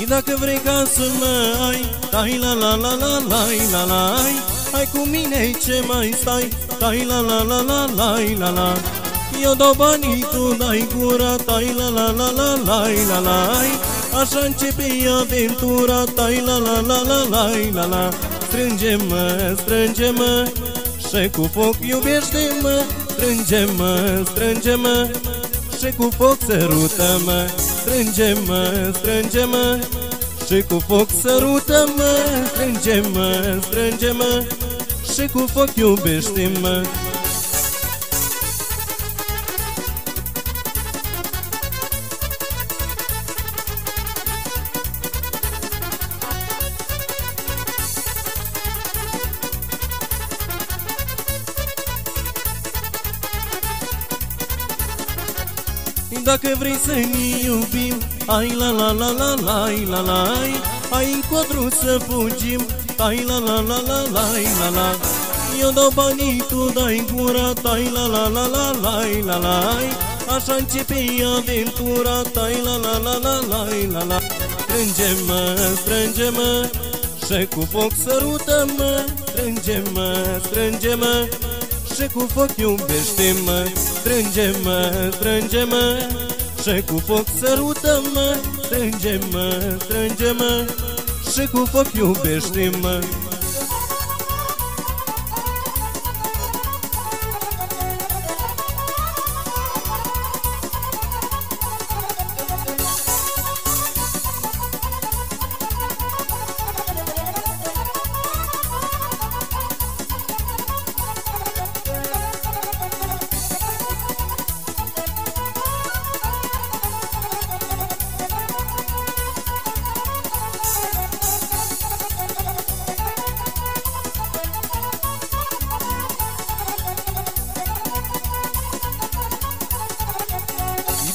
Dacă vrei ca să mă ai, tai la la la la la la, hai cu mine ce mai stai, tai la la la la la la. Eu dau banii, tu dai gura, tai la la la la la. Așa începe aventura, tai la la la la. Strânge-mă, strânge-mă, și cu foc iubește-mă. Strânge-mă, strânge-mă, și cu foc sărută-mă. Strânge-mă, strânge-mă, și cu foc sărută-mă. Strânge-mă, strânge-mă, și cu foc iubește-mă. Dacă vrei să ne iubim, ai la la la la la la, hai încotro să fugim, ai la la la la la. Eu dau banii, tu dai gura, tai la la la la. Așa începe aventura, tai la la la la. Strânge-mă, strânge-mă, și cu foc sărută-mă. Strânge-mă, strânge-mă, și cu foc iubește-mă. Strânge-mă, strânge-mă, și cu foc sărută-mă. Strânge-mă, strânge-mă, și cu foc iubește-mă.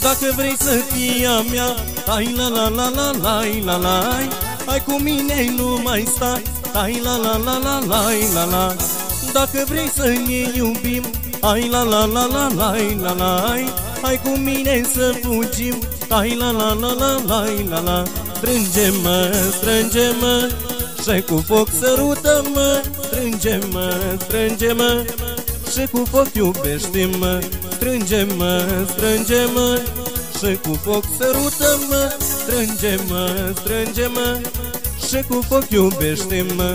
Dacă vrei să fii a mea, tai la la la la la, hai cu mine nu mai stai, tai la la la la. Dacă vrei să ne iubim, ai la la la la, hai cu mine să fugim, tai la la la. Strânge-mă, strânge-mă, și cu foc sărută-mă. Strânge-mă, strânge-mă, și cu foc iubește-mă. Strânge-mă, strânge-mă, și cu foc sărută-mă. Strânge-mă, strânge-mă, și cu foc iubește-mă.